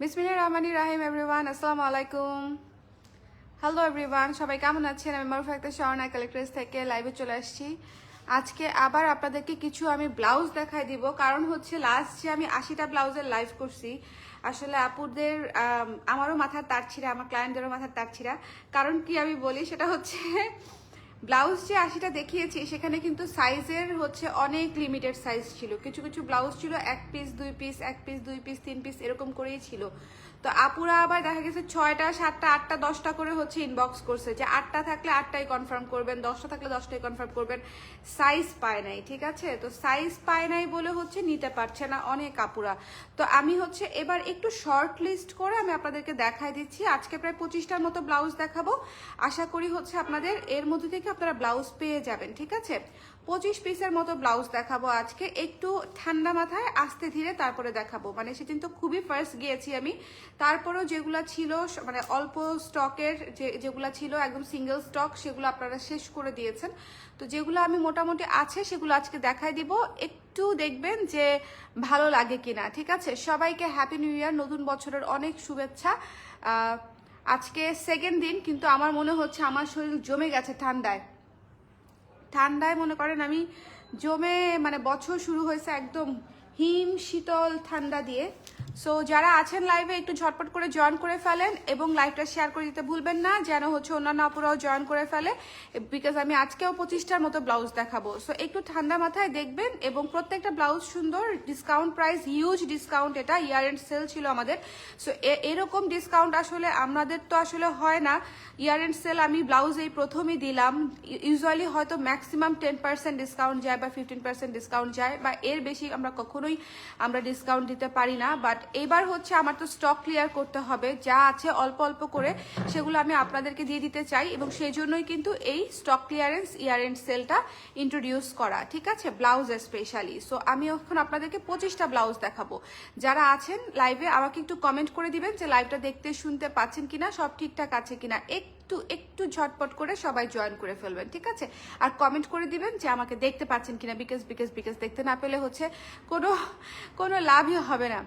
বিসমিল্লাহির রহমানির রহিম এভরিওয়ান, আসসালামু আলাইকুম। হ্যালো এভরিওয়ান, সবাই কেমন আছেন? আমি মারুফা আক্তার স্বর্ণা কালেক্টরেস থেকে লাইভে চলে আসছি। আজকে আবার আপনাদেরকে কিছু আমি ব্লাউজ দেখাই দিব, কারণ হচ্ছে লাস্ট যে আমি 80টা ব্লাউজের লাইভ করছি, আসলে আপুদের আমারও মাথার তার ছিঁড়া, আমার ক্লায়েন্টদেরও মাথার তার ছিঁড়া। কারণ কি আমি বলি, সেটা হচ্ছে ব্লাউজ যে 80টা দেখিয়েছি সেখানে কিন্তু সাইজের হচ্ছে অনেক লিমিটেড সাইজ ছিল। কিছু কিছু ব্লাউজ ছিল 1 piece 2 piece, 1 piece 2 piece 3 piece এরকম করেই ছিল। তো আপুরা আবার দেখা গেছে 6টা 7টা 8টা 10টা করে হচ্ছে ইনবক্স করছে যে 8টা থাকলে 8টাই কনফার্ম করবেন, 10টা থাকলে 10টাই কনফার্ম করবেন। সাইজ পায় নাই, ঠিক আছে? তো সাইজ পায় নাই বলে হচ্ছে নিতে পারছে না অনেক আপুরা। তো আমি হচ্ছে এবার একটু শর্ট লিস্ট করে আমি আপনাদেরকে দেখাই দিচ্ছি। আজকে প্রায় 25টার মতো ব্লাউজ দেখাবো। আশা করি হচ্ছে আপনাদের এর মধ্যে থেকে আপনারা ব্লাউজ পেয়ে যাবেন, ঠিক আছে? 25 পিসের মতো ব্লাউজ দেখাবো আজকে, একটু ঠান্ডা মাথায় আস্তে ধীরে তারপরে দেখাবো। মানে সেদিন তো খুবই ফার্স্ট গিয়েছি আমি, তারপরেও যেগুলো ছিল মানে অল্প স্টকের যেগুলো ছিল একদম সিঙ্গেল স্টক, সেগুলো আপনারা শেষ করে দিয়েছেন। তো যেগুলো আমি মোটামুটি আছে সেগুলো আজকে দেখাই দিব, একটু দেখবেন যে ভালো লাগে কিনা, ঠিক আছে? সবাইকে হ্যাপি নিউ ইয়ার, নতুন বছরের অনেক শুভেচ্ছা। আজকে সেকেন্ড দিন, কিন্তু আমার মনে হচ্ছে আমার শরীর জমে গেছে ঠান্ডায়। ঠান্ডায় মনে করেন আমি জমে, মানে বছর শুরু হয়েছে একদম হিম শীতল ঠান্ডা দিয়ে। সো যারা আছেন লাইভে একটু ঝটপট করে জয়েন করে ফেলেন এবং লাইভটা শেয়ার করে দিতে ভুলবেন না, যেন হচ্ছে অন্যান্য আপুরাও জয়েন করে ফেলে, বিকজ আমি আজকেও 25টার মতো ব্লাউজ দেখাবো। সো একটু ঠান্ডা মাথায় দেখবেন, এবং প্রত্যেকটা ব্লাউজ সুন্দর, ডিসকাউন্ট প্রাইস, হিউজ ডিসকাউন্ট। এটা ইয়ার এন্ড সেল ছিল আমাদের। সো এরকম ডিসকাউন্ট আসলে আমাদের তো আসলে হয় না। ইয়ার এন্ড সেল আমি ব্লাউজ এই প্রথমই দিলাম। ইউজুয়ালি হয়তো ম্যাক্সিমাম 10% ডিসকাউন্ট যায় বা 15% ডিসকাউন্ট যায়, বা এর বেশি আমরা কখনোই ডিসকাউন্ট দিতে পারি না। বাট এবার হচ্ছে আমার তো স্টক ক্লিয়ার করতে হবে, যা আছে অল্প অল্প করে সেগুলো আমি আপনাদেরকে দিয়ে দিতে চাই, এবং সেই জন্যই কিন্তু এই স্টক ক্লিয়ারেন্স ইয়ার এন্ড সেলটা ইন্ট্রোডিউস করা, ঠিক আছে? Blouse specially. সো আমি এখন আপনাদেরকে 25টা ব্লাউজ দেখাবো। যারা আছেন লাইভে আমাকে একটু কমেন্ট করে দিবেন যে লাইভটা দেখতে শুনতে পাচ্ছেন কিনা, সব ঠিকঠাক আছে কিনা। একটু একটু ঝটপট করে সবাই জয়েন করে ফেলবেন, ঠিক আছে? আর কমেন্ট করে দিবেন যে আমাকে দেখতে পাচ্ছেন কিনা, বিকজ দেখতে না পেলে হচ্ছে কোনো লাভই হবে না।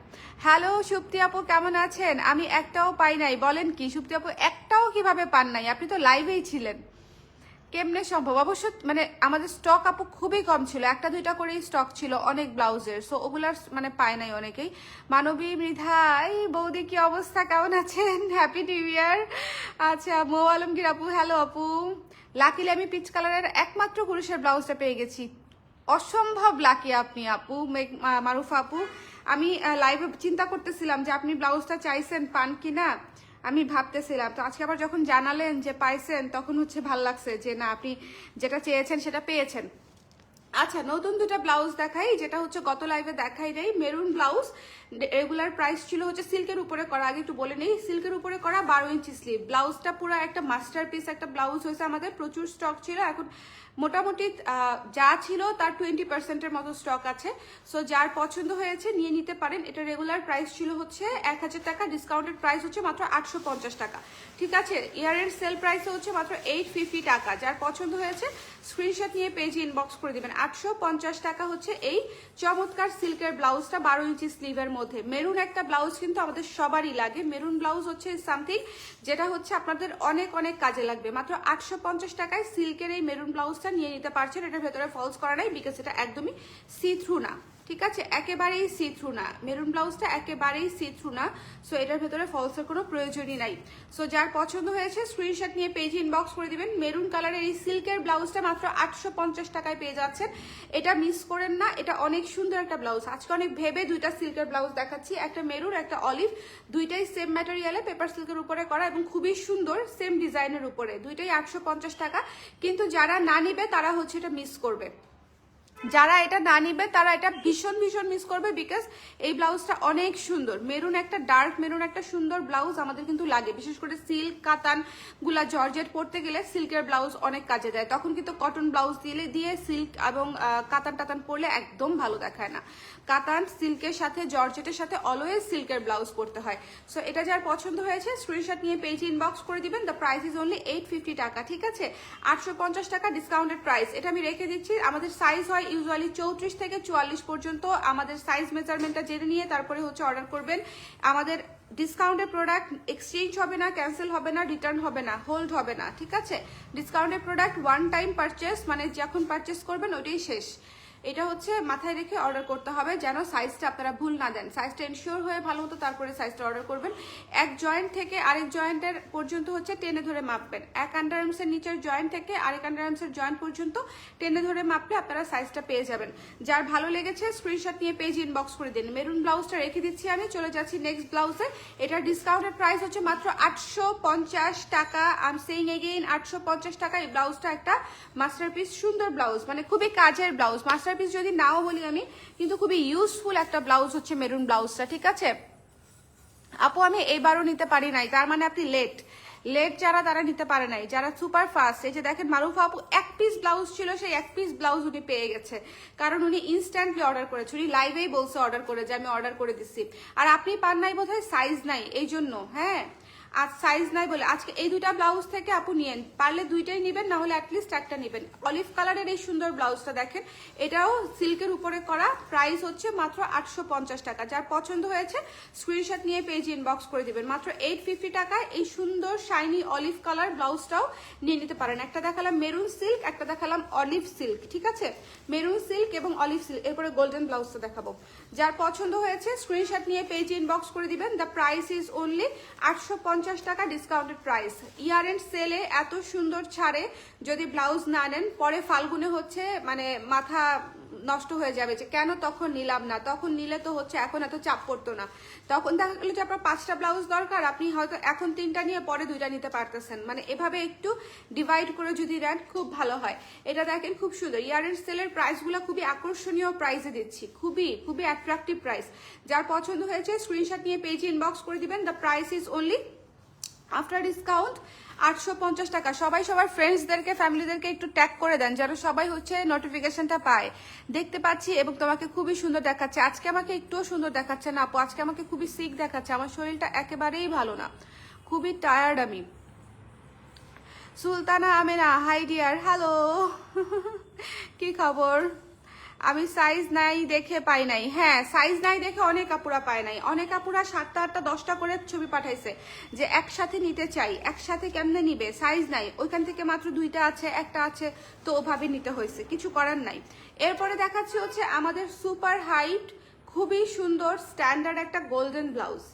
হ্যালো সুপ্তি আপু, কেমন আছেন? আমি একটাও পাই নাই। বলেন কি সুপ্তি আপু, একটাও কিভাবে পান নাই? আপনি তো লাইভেই ছিলেন, কেমনে সম্ভব? অবশ্য মানে আমাদের স্টক আপু খুবই কম ছিল, 1-2টা করেই স্টক ছিল অনেক ব্লাউজের। সো ওগুলার মানে পায় নাই অনেকেই। মানবী মৃধাই বৌদি, কি অবস্থা, কেমন আছেন? Happy new year. আচ্ছা, মৌ আলমগীর আপু, হ্যালো আপু। লাকিলি আমি পিচ কালারের একমাত্র পুরুষের ব্লাউজটা পেয়ে গেছি। অসম্ভব লাকি আপনি আপু, মারুফা আপু। আমি লাইভে চিন্তা করতেছিলাম যে আপনি ব্লাউজটা চাইছেন, পান কিনা আমি ভাবতেছিলাম। তো আজকে আবার যখন জানালেন যে পাইছেন, তখন হচ্ছে ভাল লাগছে যে না, আপনি যেটা চেয়েছেন সেটা পেয়েছেন। আচ্ছা, নতুন 2টা ব্লাউজ দেখাই, যেটা হচ্ছে গত লাইভে দেখাই নেই। মেরুন ব্লাউজ, রেগুলার প্রাইস ছিল হচ্ছে সিল্কের উপরে করা। আগে একটু বলে নেই, সিল্কের উপরে করা 12 ইঞ্চি স্লিভ। ব্লাউজটা পুরো একটা মাস্টারপিস একটা ব্লাউজ হয়েছে আমাদের। প্রচুর স্টক ছিল, এখন মোটামুটি যা ছিল তার 20%-এর মতো স্টক আছে। সো যার পছন্দ হয়েছে নিয়ে নিতে পারেন। এটা রেগুলার প্রাইস ছিল হচ্ছে 1000 টাকা, ডিসকাউন্টেড প্রাইস হচ্ছে মাত্র 850 টাকা, ঠিক আছে? ইয়ার এন্ড সেল প্রাইস হচ্ছে মাত্র 850 টাকা। যার পছন্দ হয়েছে স্ক্রিনশট নিয়ে পেজে ইনবক্স করে দিবেন। 850 টাকা হচ্ছে এই চমৎকার সিল্কের ব্লাউজটা 12 ইঞ্চি স্লিভের মধ্যে। মেরুন একটা ব্লাউজ কিন্তু আমাদের সবারই লাগে। মেরুন ব্লাউজ হচ্ছে সামথিং যেটা হচ্ছে আপনাদের অনেক অনেক কাজে লাগবে। মাত্র 850 টাকায় সিল্কের এই মেরুন ব্লাউজটা নিয়ে নিতে পারছেন। এটার ভেতরে ফলস করা নাই, বিকজ এটা একদমই সি থ্রু না, ঠিক আছে? একেবারেই সি থ্রু না, মেরুন ব্লাউজটা একেবারেই সি থ্রু না। সো এটার ভেতরে ফলসের কোনো প্রয়োজনই নাই। সো যার পছন্দ হয়েছে স্ক্রিনশট নিয়ে পেজে ইনবক্স করে দিবেন। মেরুন কালারের এই সিল্কের ব্লাউজটা মাত্র 850 টাকায় পেয়ে যাচ্ছেন। এটা মিস করেন না, এটা অনেক সুন্দর একটা ব্লাউজ। আজকে অনেক ভেবে 2টা সিল্কের ব্লাউজ দেখাচ্ছি, একটা মেরুন একটা অলিভ। দুইটাই সেম ম্যাটেরিয়ালে পেপার সিল্কের উপরে করা এবং খুবই সুন্দর, সেম ডিজাইনের উপরে। দুইটাই 850 টাকা। কিন্তু যারা না নিবে তারা হচ্ছে এটা মিস করবে। যারা এটা না নিবে তারা এটা ভীষণ ভীষণ মিস করবে, বিকজ এই ব্লাউজটা অনেক সুন্দর। মেরুন একটা ডার্ক মেরুন একটা সুন্দর ব্লাউজ আমাদের কিন্তু লাগে, বিশেষ করে সিল্ক কাতান গুলা জর্জেট পরতে গেলে সিল্কের ব্লাউজ অনেক কাজে দেয়। তখন কিন্তু কটন ব্লাউজ দিয়ে সিল্ক এবং কাতান টাতান পরলে একদম ভালো দেখায় না। কাতান সিল্কের সাথে জর্জেটের সাথে অলওয়েজ সিল্কের ব্লাউজ পরতে হয়। সো এটা যার পছন্দ হয়েছে স্ক্রিনশট নিয়ে পেজে ইনবক্স করে দিবেন। দ্য প্রাইস ইজ অনলি 850 টাকা, ঠিক আছে? 850 টাকা ডিসকাউন্টেড প্রাইস। এটা আমি রেখে দিচ্ছি। আমাদের সাইজ হয় ইউজুয়ালি 34 থেকে 44 পর্যন্ত আমাদের সাইজ মেজারমেন্টটা জেনে নিয়ে তারপরে হচ্ছে অর্ডার করবেন। আমাদের ডিসকাউন্টের প্রোডাক্ট এক্সচেঞ্জ হবে না, ক্যান্সেল হবে না, রিটার্ন হবে না, হোল্ড হবে না, ঠিক আছে? ডিসকাউন্টের প্রোডাক্ট ওয়ান টাইম পারচেস, মানে যখন পারচেস করবেন ওটাই শেষ। এটা হচ্ছে মাথায় রেখে অর্ডার করতে হবে যেন সাইজটা আপনারা ভুল না দেন। সাইজটা এনশিওর হয়ে ভালো মতো তারপরে সাইজটা অর্ডার করবেন। এক জয়েন্ট থেকে আরেক জয়েন্টের পর্যন্ত হচ্ছে টেনে ধরে মাপবেন। এক আন্ডারআর্মসের নিচের জয়েন্ট থেকে আরেক আন্ডারআর্মসের জয়েন্ট পর্যন্ত টেনে ধরে মাপলে আপনারা সাইজটা পেয়ে যাবেন। যার ভালো লেগেছে স্ক্রিনশট নিয়ে পেজ ইনবক্স করে দিন। মেরুন ব্লাউজটা রেখে দিচ্ছি, আমি চলে যাচ্ছি নেক্সট ব্লাউজে। এটার ডিসকাউন্টের প্রাইস হচ্ছে মাত্র 850 টাকা। আই এম সেইং এগেইন 850 টাকা। এই ব্লাউজটা একটা মাস্টারপিস, সুন্দর ব্লাউজ, মানে খুবই কাজের ব্লাউজ। মাস্টারপিস যদি নাও বলি আমি, কিন্তু খুবই ইউজফুল একটা ব্লাউজ হচ্ছে মেরুন ব্লাউজটা, ঠিক আছে? আপু আমি এইবারও নিতে পারি নাই, তার মানে আপনি লেট যারা তারা নিতে পারে নাই, যারা সুপার ফাস্ট। এই যে দেখেন মারুফা আপু এক পিস ব্লাউজ ছিল, সেই এক পিস ব্লাউজ উনি পেয়ে গেছে, কারণ উনি ইনস্ট্যান্টলি অর্ডার করেছে। উনি লাইভেই বলছে অর্ডার করে যে আমি অর্ডার করে দিচ্ছি। আর আপনি পান নাই বোধহয়, সাইজ নাই এই জন্য। হ্যাঁ, আজ সাইজ নাই বলে আজকে এই দুটা ব্লাউজ থেকে আপু নিয়েন, পারলে দুইটাই নেবেন, না হলে অ্যাটলিস্ট একটা নেবেন। অলিভ কালারের এই সুন্দর ব্লাউজটা দেখেন, এটাও সিল্কের উপরে করা। প্রাইস হচ্ছে মাত্র 850 টাকা। যার পছন্দ হয়েছে স্ক্রিনশট নিয়ে পেজ ইনবক্স করে দিবেন। মাত্র 850 টাকায় এই সুন্দর শাইনি অলিভ কালার ব্লাউজটাও নিয়ে নিতে পারেন। একটা দেখালাম মেরুন সিল্ক, একটা দেখালাম অলিভ সিল্ক, ঠিক আছে? মেরুন সিল্ক এবং অলিভ সিল্ক, এরপরে গোল্ডেন ব্লাউজটা দেখাবো। যার পছন্দ হয়েছে স্ক্রিনশট নিয়ে পেজ ইনবক্স করে দিবেন। দ্য প্রাইস ইজ অনলি 850 টাকা, ডিসকাউন্টেড প্রাইস। ইয়ার এন্ড সেলে এত সুন্দর ছাড়ে, যদি ব্লাউজ না নেন পরে ফাল্গুনে হচ্ছে মানে মাথা নষ্ট হয়ে যাবে যে কেন তখন নিলাম না। তখন নিলে তো হচ্ছে এখন এত চাপ পড়তো না। তখন দেখা গেল যে আপনার 5টা ব্লাউজ দরকার, আপনি হয়তো এখন 3টা নিয়ে পরে 2টা নিতে পারতেছেন। মানে এভাবে একটু ডিভাইড করে যদি নেন খুব ভালো হয়। এটা দেখেন খুব সুন্দর। ইয়ার এন্ড সেলের প্রাইসগুলো খুবই আকর্ষণীয় প্রাইসে দিচ্ছি, খুবই খুবই অ্যাট্রাকটিভ প্রাইস। যার পছন্দ হয়েছে স্ক্রিনশট নিয়ে পেজে ইনবক্স করে দিবেন। The price is only after discount 850 টাকা। সবাই সবার ফ্রেন্ডসদেরকে, ফ্যামিলিদেরকে একটু ট্যাগ করে দেন যেন সবাই হচ্ছে নোটিফিকেশনটা পায়। দেখতে পাচ্ছি এবং তোমাকে খুবই সুন্দর দেখাচ্ছে। আজকে আমাকে একটুও সুন্দর দেখাচ্ছে না আপু, আজকে আমাকে খুবই সিক দেখাচ্ছে। আমার শরীরটা একেবারেই ভালো না, খুবই টায়ার্ড আমি। Sultana Amena, high deer, hello, কি খবর? আমি সাইজ নাই দেখে পাই নাই। হ্যাঁ, সাইজ নাই দেখে অনেক আপুরা পায় নাই। অনেক আপুরা 7টা 8টা 10টা করে ছবি পাঠাইছে যে একসাথে নিতে চাই, একসাথে কেমনে নিবে, সাইজ নাই। ওইখান থেকে মাত্র 2টা আছে, একটা আছে, তো ওভাবে নিতে হয়েছে, কিছু করার নাই। এরপরে দেখাচ্ছি হচ্ছে আমাদের সুপার হাইট, খুবই সুন্দর স্ট্যান্ডার্ড একটা গোল্ডেন ব্লাউজ।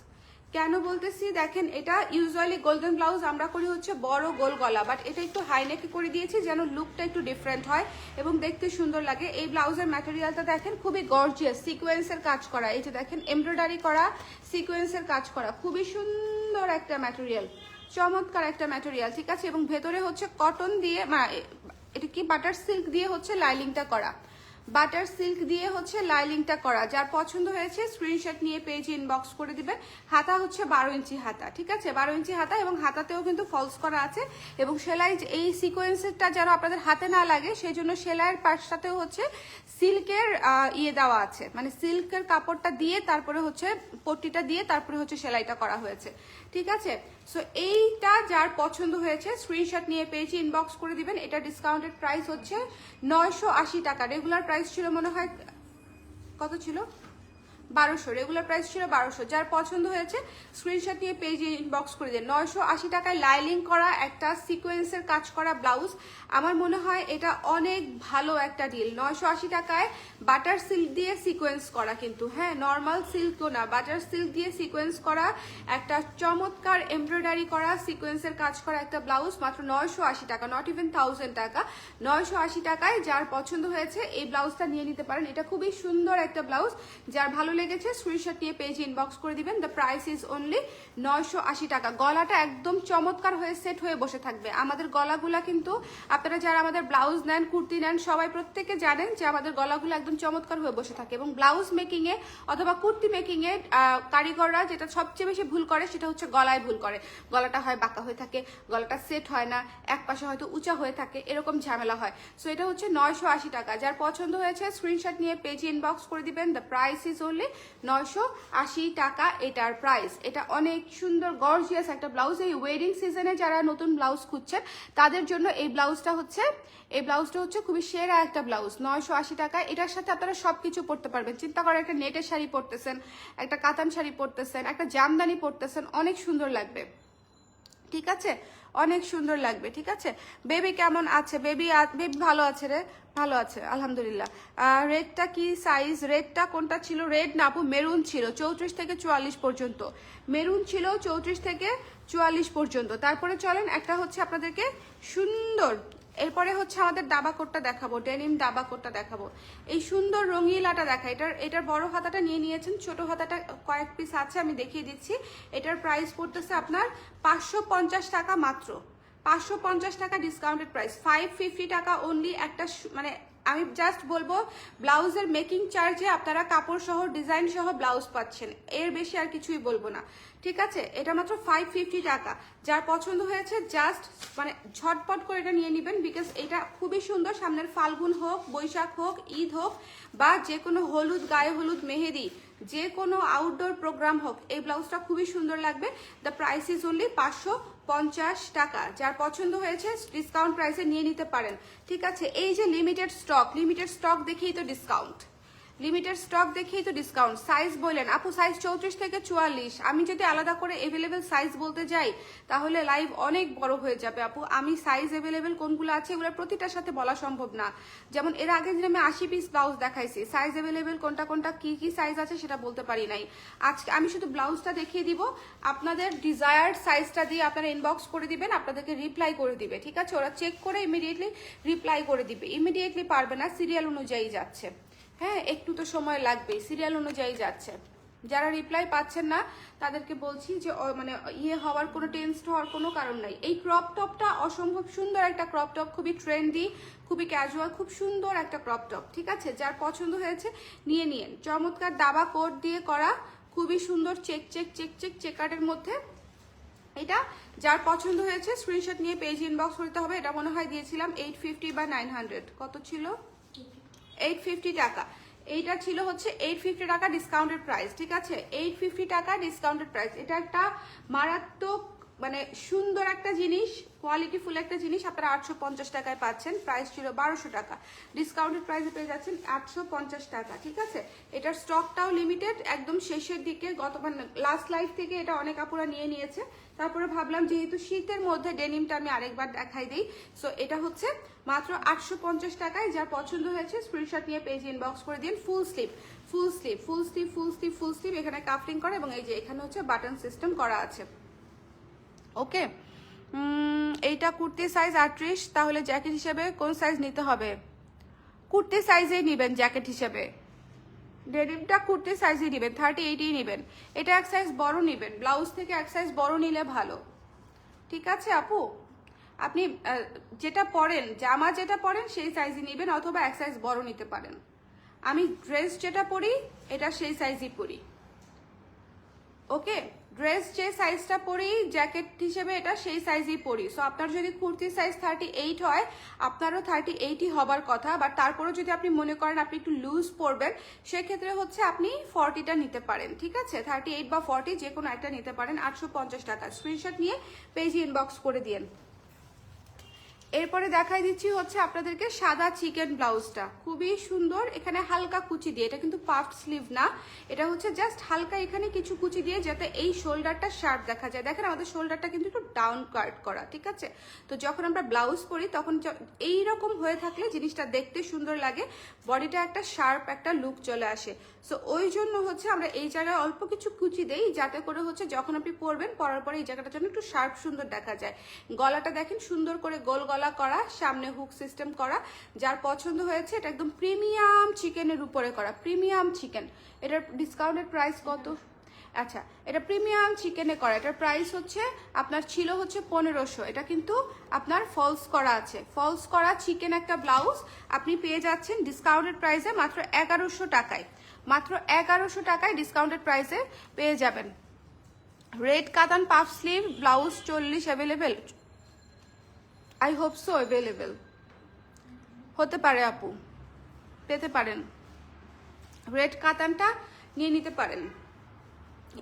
কেন বলতেছি দেখেন, এটা ইউজুয়ালি গোল্ডেন ব্লাউজ আমরা করি হচ্ছে বড় গোল গলা, বাট এটা একটু হাই নেকে করে দিয়েছি যেন লুকটা একটু ডিফারেন্ট হয় এবং দেখতে সুন্দর লাগে। এই ব্লাউজের ম্যাটেরিয়ালটা দেখেন খুবই গর্জিয়াস, সিকোয়েন্সের কাজ করা। এই যে দেখেন এমব্রয়ডারি করা, সিকোয়েন্সের কাজ করা, খুবই সুন্দর একটা ম্যাটেরিয়াল, চমৎকার একটা ম্যাটেরিয়াল, ঠিক আছে? এবং ভেতরে হচ্ছে কটন দিয়ে, এটা কি বাটার সিল্ক দিয়ে হচ্ছে লাইলিংটা করা, বাটার সিল্ক দিয়ে হচ্ছে লাইলিংটা করা। যার পছন্দ হয়েছে স্ক্রিনশট নিয়ে পেজে ইনবক্স করে দিবেন। হাতা হচ্ছে 12 ইঞ্চি হাতা, ঠিক আছে? 12 ইঞ্চি হাতা এবং হাতাতেও কিন্তু ফলস করা আছে এবং সেলাই, এই সিকোয়েন্সটা যেন আপনাদের হাতে না লাগে সেই জন্য সেলাইয়ের পাশটাতেও হচ্ছে সিল্কের ইয়ে দেওয়া আছে, মানে সিল্কের কাপড়টা দিয়ে তারপরে হচ্ছে পট্টিটা দিয়ে তারপরে হচ্ছে সেলাইটা করা হয়েছে, ঠিক আছে? সো এইটা যার পছন্দ হয়েছে স্ক্রিনশট নিয়ে পেজে ইনবক্স করে দিবেন। এটা ডিসকাউন্টেড প্রাইস হচ্ছে 980 টাকা। রেগুলার প্রাইস ছিল মনে হয় কত ছিল, 1200। রেগুলার প্রাইস ছিল 1200। যার পছন্দ হয়েছে স্ক্রিনশট নিয়ে পেজে ইনবক্স করে দিন। 980 টাকায় লাইলিং করা একটা সিকোয়েন্সের কাজ করা ব্লাউজ। আমার মনে হয় এটা অনেক ভালো একটা ডিল। 980 টাকায় বাটার সিল্ক দিয়ে সিকোয়েন্স করা, কিন্তু হ্যাঁ নর্মাল সিল্কও না, বাটার সিল্ক দিয়ে সিকোয়েন্স করা একটা চমৎকার এমব্রয়ডারি করা সিকোয়েন্সের কাজ করা একটা ব্লাউজ, মাত্র 980 টাকা, নট ইভেন 1000 টাকা। 980 টাকায় যার পছন্দ হয়েছে এই ব্লাউজটা নিয়ে নিতে পারেন। এটা খুবই সুন্দর একটা ব্লাউজ। যার ভালো লেগেছে স্ক্রিনশট নিয়ে পেজে ইনবক্স করে দিবেন। দ্য প্রাইস ইজ অনলি 980 টাকা। গলাটা একদম চমৎকার হয়ে সেট হয়ে বসে থাকবে। আমাদের গলাগুলা কিন্তু আপনারা যারা আমাদের ব্লাউজ নেন, কুর্তি নেন, সবাই প্রত্যেকে জানেন যে আমাদের গলাগুলো একদম চমৎকার হয়ে বসে থাকে। এবং ব্লাউজ মেকিং এ অথবা কুর্তি মেকিং এ কারিগররা যেটা সবচেয়ে বেশি ভুল করে সেটা হচ্ছে গলায় ভুল করে। গলাটা হয় বাঁকা হয়ে থাকে, গলাটা সেট হয় না, এক পাশে হয়তো উঁচা হয়ে থাকে, এরকম ঝামেলা হয়। সো এটা হচ্ছে 980 টাকা। যার পছন্দ হয়েছে স্ক্রিনশট নিয়ে পেজে ইনবক্স করে দিবেন। The price is only only 980 টাকা এটার প্রাইস। এটা অনেক সুন্দর গর্জিয়াস একটা ব্লাউজ। এই ওয়েডিং সিজনে যারা নতুন ব্লাউজ খুঁজছেন তাদের জন্য এই ব্লাউজটা হচ্ছে খুবই সেরা একটা ব্লাউজ। 980 টাকা। এটার সাথে আপনারা সবকিছু পরতে পারবেন। চিন্তা করে একটা নেটের শাড়ি পরতেছেন, একটা কাতান শাড়ি পরতেছেন, একটা জামদানি পরতেছেন, অনেক সুন্দর লাগবে। ঠিক আছে, অনেক সুন্দর লাগবে। ঠিক আছে, বেবি কেমন আছে? বেবি ভালো আছে রে, ভালো আছে আলহামদুলিল্লাহ। রেডটা কি সাইজ? রেডটা কোনটা ছিল? রেড না আপু, মেরুন ছিল 34 থেকে 44 পর্যন্ত। মেরুন ছিল 34 থেকে 44 পর্যন্ত। তারপরে চলেন একটা হচ্ছে আপনাদেরকে সুন্দর, এরপরে হচ্ছে আমাদের দাবা কোটটা দেখাবো, ডেনিম দাবা কোটটা দেখাবো। এই সুন্দর রঙিলাটা দেখা, এটার বড় হাতাটা নিয়ে নিয়েছেন, ছোট হাতাটা কয়েক পিস আছে, আমি দেখিয়ে দিচ্ছি। এটার প্রাইস পড়তেছে আপনার 550 টাকা মাত্র। 550 টাকা ডিসকাউন্টেড প্রাইস, 550 টাকা অনলি। একটা মানে আমি জাস্ট বলবো ব্লাউজের মেকিং চার্জে আপনারা কাপড় সহ ডিজাইন সহ ব্লাউজ পাচ্ছেন, এর বেশি আর কিছুই বলবো না। ঠিক আছে, এটা মাত্র 550 টাকা। যার পছন্দ হয়েছে জাস্ট মানে ঝটপট করে এটা নিয়ে নেবেন, বিকজ এটা খুবই সুন্দর। সামনের ফাল্গুন হোক, বৈশাখ হোক, ঈদ হোক, বা যে কোনো হলুদ, গায়ে হলুদ, মেহেদি, যে কোনো আউটডোর প্রোগ্রাম হোক, এই ব্লাউজটা খুবই সুন্দর লাগবে। দ্য প্রাইস ইজ অনলি 550 টাকা। যার পছন্দ হয়েছে ডিসকাউন্ট প্রাইসে নিয়ে নিতে পারেন। ঠিক আছে, এই যে লিমিটেড স্টক দেখেই তো ডিসকাউন্ট, লিমিটেড স্টক দেখেই তো ডিসকাউন্ট। সাইজ বললেন আপু, সাইজ 34 থেকে 44। আমি যদি আলাদা করে এভেলেবেল সাইজ বলতে যাই তাহলে লাইভ অনেক বড় হয়ে যাবে আপু। আমি সাইজ এভেলেবেল কোনগুলো আছে এগুলো প্রতিটার সাথে বলা সম্ভব না। যেমন এর আগে যে আমি 80 পিস ব্লাউজ দেখাইছি, সাইজ এভেলেবেল কোনটা কি সাইজ আছে সেটা বলতে পারি নাই। আজকে আমি শুধু ব্লাউজটা দেখিয়ে দিব, আপনাদের ডিজায়ার্ড সাইজটা দিয়ে আপনারা ইনবক্স করে দিবেন, আপনাদেরকে রিপ্লাই করে দিবে। ঠিক আছে, ওরা চেক করে ইমিডিয়েটলি রিপ্লাই করে দিবে। ইমিডিয়েটলি পারবে না, সিরিয়াল অনুযায়ী যাচ্ছে। হ্যাঁ, একটু তো সময় লাগবে, সিরিয়াল অনুযায়ী যাচ্ছে। যারা রিপ্লাই পাচ্ছেন না তাদেরকে বলছি যে মানে হওয়ার কোনো টেনসড হওয়ার কোনো কারণ নাই। এই ক্রপ টপটা অসম্ভব সুন্দর একটা ক্রপ টপ, খুবই ট্রেন্ডি, খুবই ক্যাজুয়াল, খুব সুন্দর একটা ক্রপ টপ। ঠিক আছে, যার পছন্দ হয়েছে নিয়ে নিন। চমৎকার দাবা কোট দিয়ে করা, খুবই সুন্দর চেকার্টের মধ্যে। এটা যার পছন্দ হয়েছে স্ক্রিনশট নিয়ে পেজ ইনবক্স করতে হবে। এটা মনে হয় দিয়েছিলাম 850 বা 900, কত ছিল? 850 টাকা। এইটা ছিল হচ্ছে 850 টাকা ডিসকাউন্টেড প্রাইস। ঠিক আছে, 850 টাকা ডিসকাউন্টেড প্রাইস। এটা একটা মারাত্মক মানে সুন্দর একটা জিনিস, কোয়ালিটি ফুল একটা জিনিস। আপনারা 850 টাকায় পাচ্ছেন, প্রাইস ছিল 1200 টাকা, ডিসকাউন্টেড প্রাইসে পেয়ে যাচ্ছেন 850 টাকা। ঠিক আছে, এটার স্টকটাও লিমিটেড, একদম শেষের দিকে, মানে লাস্ট লাইফ থেকে এটা অনেক আপুরা নিয়ে নিয়েছে। তারপরে ভাবলাম যেহেতু শীতের মধ্যে ডেনিমটা আমি আরেকবার দেখাই দিই। সো এটা হচ্ছে মাত্র 850 টাকায়। যার পছন্দ হয়েছে স্ক্রিনশট নিয়ে পেজ ইনবক্স করে দিন। ফুল স্লিভ, এখানে কাফলিং করা, এবং এই যে এখানে হচ্ছে বাটন সিস্টেম করা আছে। ওকে, এইটা কুর্তি সাইজ 38, তাহলে জ্যাকেট হিসেবে কোন সাইজ নিতে হবে? কুর্তি সাইজেই নেবেন জ্যাকেট হিসেবে, ডেনিমটা কুর্তি সাইজই নেবেন, 38ই নেবেন। এটা এক সাইজ বড় নেবেন, ব্লাউজ থেকে এক সাইজ বড় নিলে ভালো। ঠিক আছে আপু, আপনি যেটা পরেন, জামা যেটা পরেন সেই সাইজই নেবেন, অথবা এক সাইজ বড় নিতে পারেন। আমি ড্রেস যেটা পরি এটা সেই সাইজই পরি। ওকে, ড্রেস যে সাইজটা পরি জ্যাকেট হিসেবে এটা সেই সাইজই পরি। সো আপনার যদি কুর্তি সাইজ 38 হয়, আপনারও 38ই হবার কথা। বাট তারপরে যদি আপনি মনে করেন আপনি একটু লুজ পরবেন, সেক্ষেত্রে হচ্ছে আপনি 40টা নিতে পারেন। ঠিক আছে, 38 বা 40 যে কোনো একটা নিতে পারেন। 850 টাকা। স্ক্রিনশট নিয়ে পেজে ইনবক্স করে দিন। এরপরে দেখাই দিচ্ছি হচ্ছে আপনাদেরকে সাদা চিকেন ব্লাউজটা, খুবই সুন্দর। এখানে হালকা কুচি দিয়ে, এটা কিন্তু পাফ স্লিভ না, এটা হচ্ছে জাস্ট হালকা এখানে কিছু কুচি দিয়ে, যাতে এই শোল্ডারটা শার্প দেখা যায়। দেখেন আমাদের শোল্ডারটা কিন্তু একটু ডাউন কাট করা। ঠিক আছে, তো যখন আমরা ব্লাউজ পরি তখন এইরকম হয়ে থাকলে জিনিসটা দেখতে সুন্দর লাগে, বডিটা একটা শার্প একটা লুক চলে আসে। সো ওই জন্য হচ্ছে আমরা এই জায়গায় অল্প কিছু কুচি দেই, যাতে করে হচ্ছে যখন আপনি পরবেন, পরার পরে এই জায়গাটার জন্য একটু শার্প সুন্দর দেখা যায়। গলাটা দেখেন সুন্দর করে গোল গলা করা, সামনে হুক সিস্টেম করা। যার পছন্দ হয়েছে, এটা একদম প্রিমিয়াম চিকেনের উপরে করা, প্রিমিয়াম চিকেন। এটার ডিসকাউন্টেড প্রাইস কত? আচ্ছা, এটা প্রিমিয়াম চিকেনে করা, এটার প্রাইস হচ্ছে আপনার ছিল হচ্ছে 1500। এটা কিন্তু আপনার ফলস করা আছে, ফলস করা চিকেন একটা ব্লাউজ আপনি পেয়ে যাচ্ছেন ডিসকাউন্টেড প্রাইসে মাত্র 1100 টাকায়। মাত্র 1100 টাকায় ডিসকাউন্টেড প্রাইসে পেয়ে যাবেন। রেড কাতান puff sleeve blouse 40 available? I hope so available হতে পারে আপু, পেতে পারেন। রেড কাতানটা নিয়ে নিতে পারেন।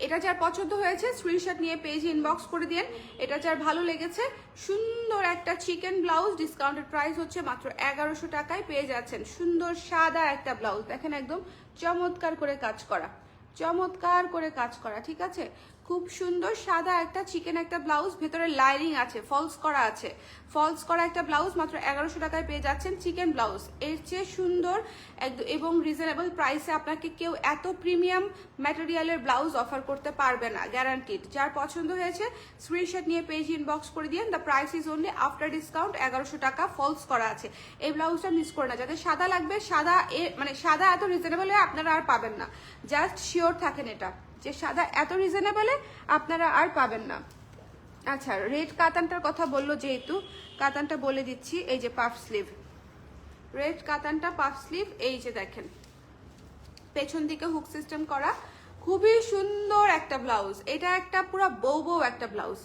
এটা যার পছন্দ হয়েছে স্ক্রিনশট নিয়ে পেজ ইনবক্স করে দিন। এটা যার ভালো লেগেছে, সুন্দর একটা চিকেন ব্লাউজ, ডিসকাউন্টেড প্রাইস হচ্ছে মাত্র 1100 টাকায় পেয়ে যাচ্ছেন। সুন্দর সাদা একটা ব্লাউজ, দেখেন একদম চমৎকার করে কাজ করা, চমৎকার করে কাজ করা, ঠিক আছে। খুব সুন্দর সাদা একটা চিকেন একটা ব্লাউজ, ভেতরে লাইনিং আছে, ফলস করা আছে, ফলস করা একটা ব্লাউজ মাত্র 1100 টাকায় পেয়ে যাচ্ছেন। চিকেন ব্লাউজ এর চেয়ে সুন্দর এবং রিজনেবল প্রাইসে আপনাকে কেউ এত প্রিমিয়াম ম্যাটেরিয়ালের ব্লাউজ অফার করতে পারবে না, গ্যারান্টিড। যার পছন্দ হয়েছে স্ক্রিনশট নিয়ে পেজ ইনবক্স করে দিন। The price is only after discount 1100 টাকা, ফলস করা আছে। এই ব্লাউজটা মিস করে না, যাদের সাদা লাগবে, সাদা মানে সাদা এত রিজনেবলে আপনারা আর পাবেন না, জাস্ট শিওর থাকেন এটা যে সাদা এত রিজনেবলে আপনারা আর পাবেন না। আচ্ছা, রেড কাতানটার কথা বললো যেহেতু, কাতানটা বলে দিচ্ছি। এই যে পাফ স্লিভ, রেড কাতানটা পাফ স্লিভ, এই যে দেখেন পেছন দিকে হুক সিস্টেম করা, খুবই সুন্দর একটা ব্লাউজ। এটা একটা পুরো বউ বউ একটা ব্লাউজ,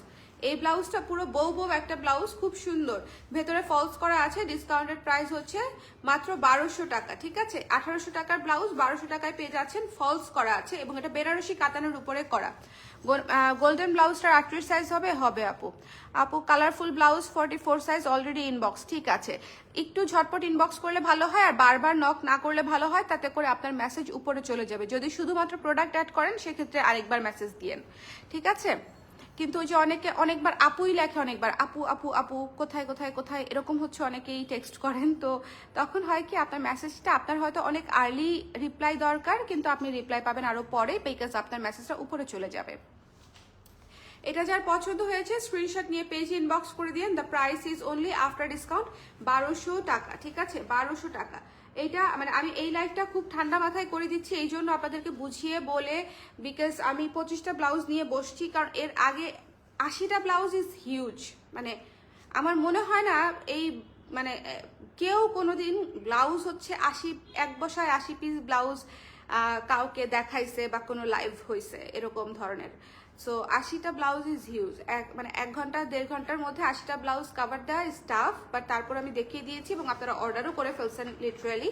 এই ব্লাউজটা পুরো বউ বউ একটা ব্লাউজ, খুব সুন্দর। ভেতরে ফলস করা আছে, ডিসকাউন্টেড প্রাইস হচ্ছে মাত্র 1200 টাকা, ঠিক আছে। 1800 টাকার ব্লাউজ 1200 টাকায় পেয়ে যাচ্ছেন, ফলস করা আছে এবং এটা বেনারসি কাতানের উপরে করা। গোল্ডেন ব্লাউজটার 38 সাইজ হবে, হবে আপু। আপু colourful blouse 44 size already inbox, ঠিক আছে। একটু ঝটপট ইনবক্স করলে ভালো হয়, আর বারবার নক না করলে ভালো হয়, তাতে করে আপনার মেসেজ উপরে চলে যাবে। যদি শুধুমাত্র প্রোডাক্ট অ্যাড করেন সেক্ষেত্রে আরেকবার মেসেজ দিয়েন, ঠিক আছে। কিন্তু ওই যে অনেকে অনেকবার আপুই লেখে, অনেকবার আপু আপু আপু কোথায় কোথায় কোথায় এরকম হচ্ছে, অনেকেই টেক্সট করেন, তো তখন হয় কি আপনার মেসেজটা, আপনার হয়তো অনেক আর্লি রিপ্লাই দরকার, কিন্তু আপনি রিপ্লাই পাবেন আরো পরে, বিকজ আপনার মেসেজটা উপরে চলে যাবে। এটা যার পছন্দ হয়েছে স্ক্রিনশট নিয়ে পেজ ইনবক্স করে দিন। The price is only after discount 1200 টাকা, ঠিক আছে, 1200 টাকা। এইটা মানে আমি এই লাইফটা খুব ঠান্ডা মাথায় করে দিচ্ছি এই জন্য আপনাদেরকে বুঝিয়ে বলে, বিকজ আমি 25টা ব্লাউজ নিয়ে বসছি, কারণ এর আগে 80টা ব্লাউজ ইজ হিউজ। মানে আমার মনে হয় না এই মানে কেউ কোনোদিন ব্লাউজ হচ্ছে 80 এক বসায় 80 পিস ব্লাউজ কাউকে দেখাইছে বা কোনো লাইভ হয়েছে এরকম ধরনের। সো 80টা ব্লাউজ ইজ হিউজ, মানে 1 ঘন্টা 1.5 ঘন্টার মধ্যে 80টা ব্লাউজ কাভার দেওয়া ইজ টাফ, বাট তারপর আমি দেখিয়ে দিয়েছি এবং আপনারা অর্ডারও করে ফেলছেন লিটারালি।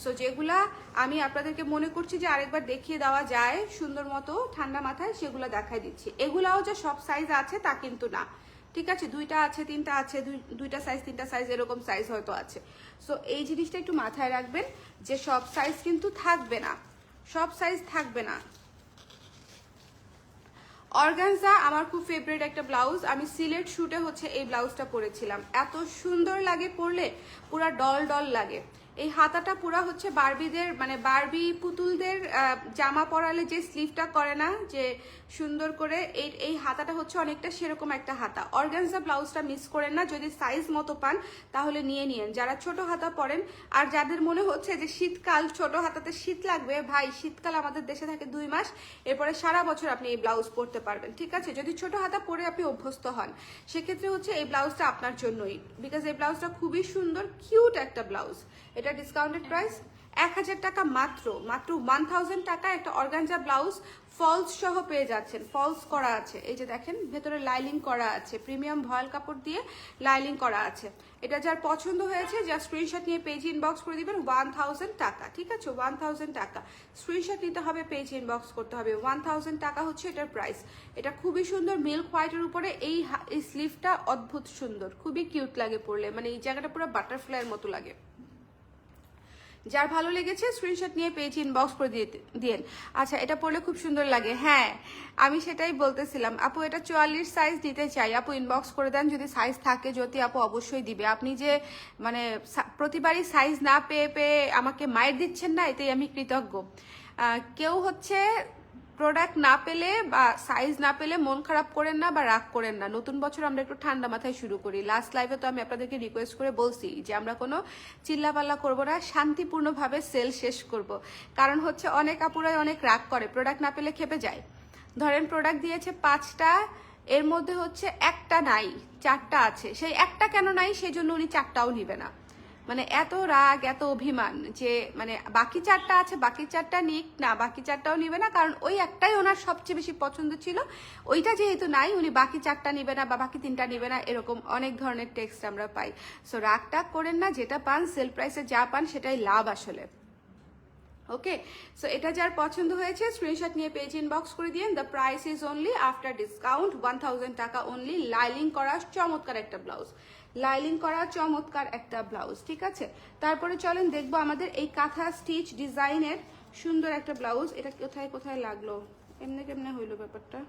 সো যেগুলা আমি আপনাদেরকে মনে করছি যে আরেকবার দেখিয়ে দেওয়া যায় সুন্দর মতো ঠান্ডা মাথায়, সেগুলো দেখাই দিচ্ছি। এগুলাও যে সব সাইজ আছে তা কিন্তু না, ঠিক আছে। 2টা আছে, 3টা আছে, 2টা সাইজ 3টা সাইজ এরকম সাইজ হয়তো আছে। সো এই জিনিসটা একটু মাথায় রাখবেন যে সব সাইজ কিন্তু থাকবে না, সব সাইজ থাকবে না। অর্গানজা আমার খুব ফেভারিট একটা ব্লাউজ, আমি সিলেট শুটে হচ্ছে এই ব্লাউজটা পরেছিলাম, এত সুন্দর লাগে পরলে, পুরা ডল ডল লাগে। এই হাতাটা পুরা হচ্ছে বারবিদের মানে বারবি পুতুলদের জামা পরালে যে স্লিভটা করে না যে সুন্দর করে, এই হাতাটা হচ্ছে অনেকটা সেরকম একটা হাতা। অর্গানজা ব্লাউজটা মিস করেন না, যদি সাইজ মতো পান তাহলে নিয়ে নিন, যারা ছোট হাতা পরেন। আর যাদের মনে হচ্ছে যে শীতকাল ছোট হাতাতে শীত লাগবে, ভাই শীতকাল আমাদের দেশে থাকে 2 মাস, এরপরে সারা বছর আপনি এই ব্লাউজ পরতে পারবেন, ঠিক আছে। যদি ছোট হাতা পরে আপনি অভ্যস্ত হন সেক্ষেত্রে হচ্ছে এই ব্লাউজটা আপনার জন্যই, বিকজ এই ব্লাউজটা খুবই সুন্দর, কিউট একটা ব্লাউজ। এটা ডিসকাউন্টেড প্রাইস 1000 টাকা মাত্র, মাত্র 1000 টাকা একটা অর্গানজা ব্লাউজ ফলস সহ পেয়ে যাচ্ছেন, ফলস করা আছে। এই যে দেখেন ভেতরে লাইলিং করা আছে, প্রিমিয়াম ভয়েল কাপড় দিয়ে লাইলিং করা আছে। এটা যার পছন্দ হয়েছে যা স্ক্রিনশট নিয়ে পেজ ইনবক্স করে দিবেন 1000 টাকা, ঠিক আছে, 1000 টাকা স্ক্রিনশট নিতে হবে, পেজ ইনবক্স করতে হবে। 1000 টাকা হচ্ছে এটার প্রাইস। এটা খুবই সুন্দর মিল্ক হোয়াইটের উপরে, এই স্লিভটা অদ্ভুত সুন্দর, খুবই কিউট লাগে পরলে, মানে এই জায়গাটা পুরো বাটারফ্লাইয়ের মতো লাগে। যার ভালো লেগেছে স্ক্রিনশট নিয়ে পেজ ইনবক্স করে দিন। আচ্ছা, এটা পরলে খুব সুন্দর লাগে, হ্যাঁ আমি সেটাই বলতেছিলাম। আপু এটা 44 সাইজ নিতে চাই, আপু ইনবক্স করে দেন, যদি সাইজ থাকে জ্যোতি আপু অবশ্যই দিবে। আপনি যে মানে প্রতিবারই সাইজ না পেয়ে পেয়ে আমাকে মায়ের দিচ্ছেন না, এতেই আমি কৃতজ্ঞ। কেউ হচ্ছে প্রোডাক্ট না পেলে বা সাইজ না পেলে মন খারাপ করেন না বা রাগ করেন না। নতুন বছর আমরা একটু ঠান্ডা মাথায় শুরু করি। লাস্ট লাইভে তো আমি আপনাদেরকে রিকোয়েস্ট করে বলছি যে আমরা কোনো চিল্লাপাল্লা করবো না, শান্তিপূর্ণভাবে সেল শেষ করব। কারণ হচ্ছে অনেক আপুরাই অনেক রাগ করে, প্রোডাক্ট না পেলে খেপে যায়। ধরেন প্রোডাক্ট দিয়েছে 5টা, এর মধ্যে হচ্ছে একটা নাই, 4টা আছে, সেই একটা কেন নাই সেই জন্য উনি 4টাও নিবে না। মানে এত রাগ এত অভিমান যে মানে বাকি 4টা আছে, বাকি 4টা নিক না, বাকি 4টাও নিবে না, কারণ ওই একটাই ওনার সবচেয়ে বেশি পছন্দ ছিল, ওইটা যেহেতু নাই উনি বাকি 4টা নিবে না বা বাকি 3টা নিবে না, এরকম অনেক ধরনের টেক্সট আমরা পাই। সো রাগ টাগ করেন না, যেটা পান সেল প্রাইসে যা পান সেটাই লাভ আসলে। ওকে, সো এটা যার পছন্দ হয়েছে স্ক্রিনশট নিয়ে পেজ ইনবক্স করে দিন। The price is only after discount 1000 টাকা অনলি। লাইলিং করা চমৎকার একটা ব্লাউজ, লাইলিং করা চমৎকার একটা ব্লাউজ, ঠিক আছে। তারপরে চলেন দেখবো আমাদের এই কাঁথা স্টিচ ডিজাইনের সুন্দর একটা ব্লাউজ। এটা কোথায় কোথায় লাগলো, এমনি কেমনে হইলো ব্যাপারটা।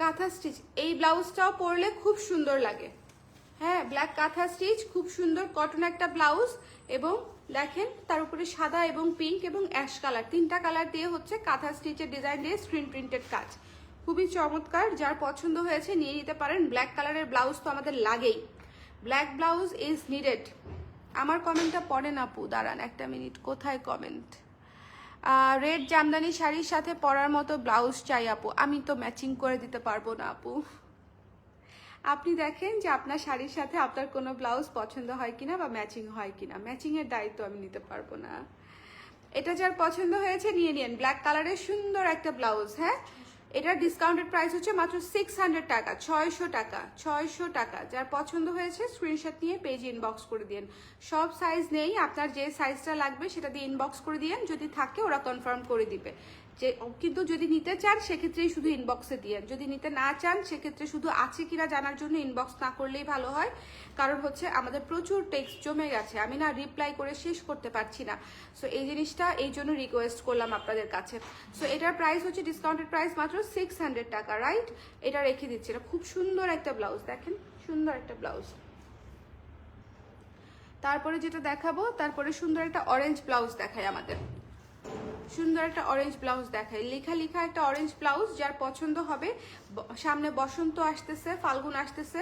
কাঁথা স্টিচ এই ব্লাউজটাও পরলে খুব সুন্দর লাগে। হ্যাঁ, ব্ল্যাক কাঁথা স্টিচ, খুব সুন্দর কটন একটা ব্লাউজ, এবং দেখেন তার উপরে সাদা এবং পিঙ্ক এবং অ্যাশ কালার, তিনটা কালার দিয়ে হচ্ছে কাঁথা স্টিচের ডিজাইন দিয়ে স্ক্রিন প্রিন্টেড কাজ, খুবই চমৎকার। যার পছন্দ হয়েছে নিয়ে নিতে পারেন। ব্ল্যাক কালারের ব্লাউজ তো আমাদের লাগেই, ব্ল্যাক ব্লাউজ ইজ নিডেড। আমার কমেন্টটা পড়েন আপু, দাঁড়ান একটা মিনিট, কোথায় কমেন্ট। রেড জামদানি শাড়ির সাথে পরার মতো ব্লাউজ চাই আপু। আমি তো ম্যাচিং করে দিতে পারবো না আপু। আপনি দেখেন যে আপনার শাড়ির সাথে আপনার কোনো ব্লাউজ পছন্দ হয় কিনা বা ম্যাচিং হয় কিনা, ম্যাচিংয়ের দায়িত্ব আমি নিতে পারবো না। এটা যার পছন্দ হয়েছে নিয়ে নিন, ব্ল্যাক কালারের সুন্দর একটা ব্লাউজ। হ্যাঁ, এটার ডিসকাউন্টেড প্রাইস হচ্ছে মাত্র 600 টাকা, 600 টাকা, 600 টাকা। যার পছন্দ হয়েছে স্ক্রিনশট নিয়ে পেজ ইনবক্স করে দিন। সব সাইজ নেই, আপনার যে সাইজটা লাগবে সেটা দিয়ে ইনবক্স করে দিন, যদি থাকে ওরা কনফার্ম করে দিবে। যে কিন্তু যদি নিতে চান সেক্ষেত্রেই শুধু ইনবক্সে দিয়েন, যদি নিতে না চান সেক্ষেত্রে শুধু আছে কিনা জানার জন্য ইনবক্স না করলেই ভালো হয়। কারণ হচ্ছে আমাদের প্রচুর টেক্সট জমে গেছে, আমি না রিপ্লাই করে শেষ করতে পারছি না। সো এই জিনিসটা এই জন্য রিকোয়েস্ট করলাম আপনাদের কাছে। সো এটার প্রাইস হচ্ছে ডিসকাউন্টেড প্রাইস মাত্র 600 টাকা, রাইট। এটা রেখে দিচ্ছি, এটা খুব সুন্দর একটা ব্লাউজ, দেখেন সুন্দর একটা ব্লাউজ। তারপরে যেটা দেখাবো, তারপরে সুন্দর একটা অরেঞ্জ ব্লাউজ দেখায় আমাদের, সুন্দর একটা অরেঞ্জ ব্লাউজ দেখায়, লেখা লেখা একটা অরেঞ্জ ব্লাউজ। যার পছন্দ হবে, সামনে বসন্ত আসতেছে, ফাল্গুন আসতেছে,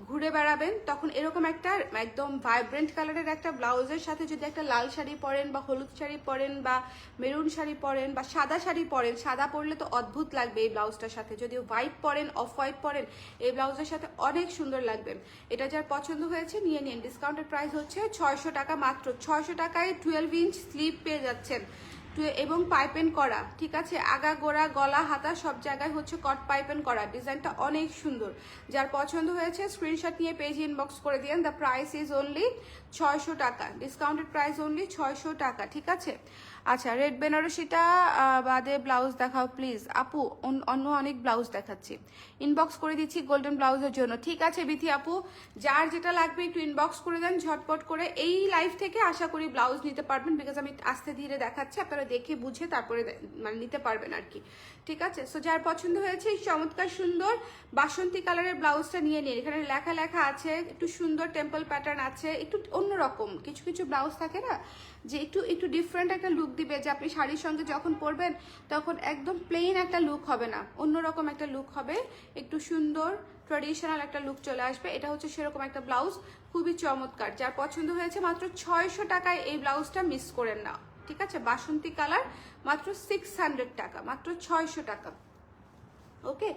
ঘুরে বেড়াবেন, তখন এরকম একটা একদম ভাইব্রেন্ট কালারের একটা ব্লাউজের সাথে যদি একটা লাল শাড়ি পরেন বা হলুদ শাড়ি পরেন বা মেরুন শাড়ি পরেন বা সাদা শাড়ি পরেন, সাদা পরলে তো অদ্ভুত লাগবে এই ব্লাউজটার সাথে, যদি হোয়াইট পরেন, অফ হোয়াইট পরেন, এই ব্লাউজের সাথে অনেক সুন্দর লাগবে। এটা যার পছন্দ হয়েছে নিয়ে নিন। ডিসকাউন্টেড প্রাইস হচ্ছে 600 টাকা মাত্র। 600 টাকায় 12 ইঞ্চ স্লিভ পেয়ে যাচ্ছেন এবং পাইপেন করা, ঠিক আছে। আগা গোড়া গলা হাতা সব জায়গায় হচ্ছে কট পাইপেন করা, ডিজাইনটা অনেক সুন্দর। যার পছন্দ হয়েছে স্ক্রিনশট নিয়ে পেজ ইনবক্স করে দিন। দ্য প্রাইস ইজ অনলি 600 টাকা, ডিসকাউন্টেড প্রাইস অনলি 600 টাকা, ঠিক আছে। আচ্ছা, রেড বেনারসিটা বাদে ব্লাউজ দেখাও প্লিজ আপু, অন্য অনেক ব্লাউজ দেখাচ্ছি, ইনবক্স করে দিচ্ছি গোল্ডেন ব্লাউজের জন্য, ঠিক আছে বিথি আপু। যার যেটা লাগবে একটু ইনবক্স করে দেন ঝটপট করে। এই লাইভ থেকে আশা করি ব্লাউজ নিতে পারবেন, বিকজ আমি আস্তে ধীরে দেখাচ্ছি, আপনারা দেখে বুঝে তারপরে মানে নিতে পারবেন আর কি, ঠিক আছে। সো যার পছন্দ হয়েছে এই চমৎকার সুন্দর বাসন্তী কালারের ব্লাউজটা নিয়ে নিন। এখানে লেখা লেখা আছে, একটু সুন্দর টেম্পল প্যাটার্ন আছে, একটু অন্যরকম। কিছু কিছু ব্লাউজ থাকে না যে একটু একটু ডিফারেন্ট একটা লুক দিবে, যে আপনি শাড়ির সঙ্গে যখন পরবেন তখন একদম প্লেন একটা লুক হবে না, অন্যরকম একটা লুক হবে, একটু সুন্দর ট্র্যাডিশনাল একটা লুক চলে আসবে। এটা হচ্ছে সেরকম একটা ব্লাউজ, খুবই চমৎকার। যার পছন্দ হয়েছে মাত্র 600 টাকায় এই ব্লাউজটা মিস করেন না, ঠিক আছে। বাসন্তী কালার, মাত্র 600 টাকা, মাত্র 600 টাকা। ওকে,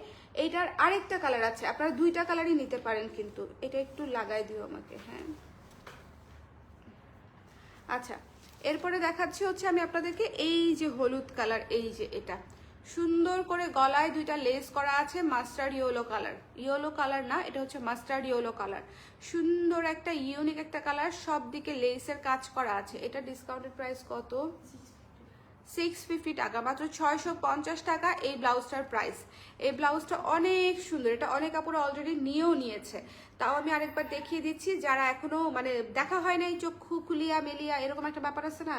এইটার আরেকটা কালার আছে, আপনারা দুইটা কালারই নিতে পারেন, কিন্তু এটা একটু লাগাই দিও আমাকে। হ্যাঁ, আচ্ছা, এরপরে দেখাচ্ছি হচ্ছে আমি আপনাদেরকে এই যে হলুদ কালার, এই যে এটা সুন্দর করে গলায় দুইটা লেস করা আছে, mustard yellow colour, yellow colour না, এটা হচ্ছে মাস্টার্ড ইয়েলো কালার, সুন্দর একটা ইউনিক একটা কালার, সব দিকে লেসের কাজ করা আছে। এটা ডিসকাউন্টেড প্রাইস কত? 650 টাকা, মাত্র 650 টাকা এই ব্লাউজটার প্রাইস। এই ব্লাউজটা অনেক সুন্দর, এটা অনেক আপুরা অলরেডি নিয়েও নিয়েছে, তাও আমি আরেকবার দেখিয়ে দিচ্ছি যারা এখনো মানে দেখা হয় নাই, চক্ষু খুলিয়া মেলিয়া এরকম একটা ব্যাপার আছে না,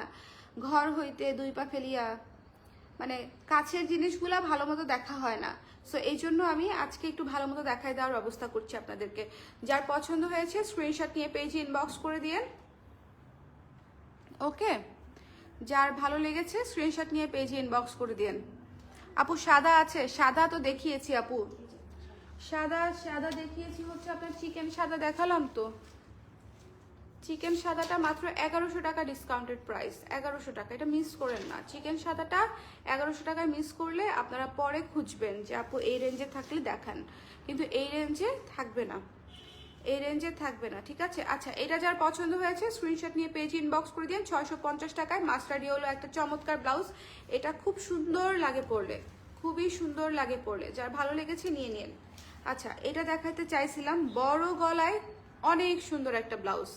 ঘর হইতে দুই পা ফেলিয়া, মানে কাছের জিনিসগুলা ভালো মতো দেখা হয় না। সো এই জন্য আমি আজকে একটু ভালো মতো দেখাই দেওয়ার ব্যবস্থা করছি আপনাদেরকে। যার পছন্দ হয়েছে স্ক্রিনশট নিয়ে পেজে ইনবক্স করে দিয়েন। ওকে, যার ভালো লেগেছে স্ক্রিনশট নিয়ে পেজে ইনবক্স করে দিন। আপু সাদা আছে? সাদা তো দেখিয়েছি আপু, সাদা সাদা দেখিয়েছি হচ্ছে আপনার চিকেন সাদা দেখালাম তো। চিকেন সাদাটা মাত্র 1100 টাকা ডিসকাউন্টেড প্রাইস, 1100 টাকা, এটা মিস করেন না। চিকেন সাদাটা 1100 টাকায় মিস করলে আপনারা পরে খুঁজবেন যে আপু এই রেঞ্জে থাকলে দেখান, কিন্তু এই রেঞ্জে থাকবে না। এই রেঞ্জে থাকবে না, ঠিক আছে। আচ্ছা, এটা যার পছন্দ হয়েছে স্ক্রিনশট নিয়ে পেজ ইনবক্স করে দিন। 650 টাকায় মাস্টার্ড ইয়েলো একটা চমৎকার ব্লাউজ। এটা খুব সুন্দর লাগে পরলে, খুবই সুন্দর লাগে পরলে। যার ভালো লেগেছে নিয়ে নিন। আচ্ছা, এটা দেখাতে চাইছিলাম বড় গলায় অনেক সুন্দর একটা ব্লাউজ,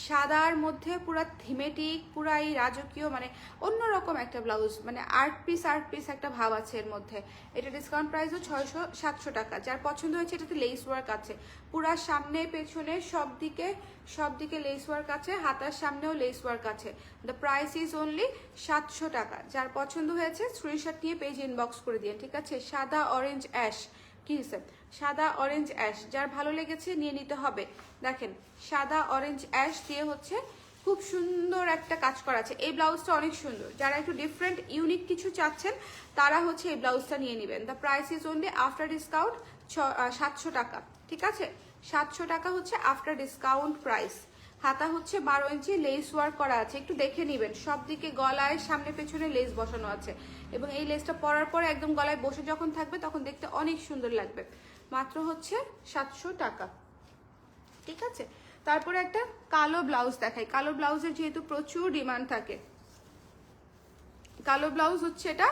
সাদার মধ্যে পুরা থিমেটিক, পুরা এই রাজকীয়, মানে অন্যরকম একটা ব্লাউজ, মানে আর্ট পিস একটা ভাব আছে এর মধ্যে। এটা ডিসকাউন্ট প্রাইসও 600-700 টাকা। যার পছন্দ হয়েছে, এটাতে লেস ওয়ার্ক আছে পুরা সামনে পেছনে সব দিকে লেস ওয়ার্ক আছে, হাতার সামনেও লেস ওয়ার্ক আছে। দ্য প্রাইস ইজ অনলি 700 টাকা। যার পছন্দ হয়েছে স্ক্রিনশট নিয়ে পেজ ইনবক্স করে দিন, ঠিক আছে। সাদা অরেঞ্জ অ্যাশ, কি হিসেব, সাদা অরেঞ্জ অ্যাশ, যার ভালো লেগেছে নিয়ে নিতে হবে। দেখেন সাদা অরেঞ্জ অ্যাশ দিয়ে হচ্ছে খুব সুন্দর একটা কাজ করা আছে। এই ব্লাউজটা অনেক সুন্দর। যারা একটু ডিফারেন্ট ইউনিক কিছু চাচ্ছেন তারা হচ্ছে এই ব্লাউজটা নিয়ে নেবেন। The price is only after discount 700 টাকা, ঠিক আছে। 700 টাকা হচ্ছে আফটার ডিসকাউন্ট প্রাইস। হাতা হচ্ছে 12 ইঞ্চি, লেস ওয়ার্ক করা আছে, একটু দেখে নেবেন। সব দিকে গলায় সামনে পেছনে লেস বসানো আছে, এবং এই লেসটা পরার পরে একদম গলায় বসে যখন থাকবে তখন দেখতে অনেক সুন্দর লাগবে। মাত্র হচ্ছে 700 টাকা, ঠিক আছে। তারপরে একটা কালো ব্লাউজ দেখাই। কালো ব্লাউজের যেহেতু প্রচুর ডিমান্ড থাকে, কালো ব্লাউজ হচ্ছে এটা,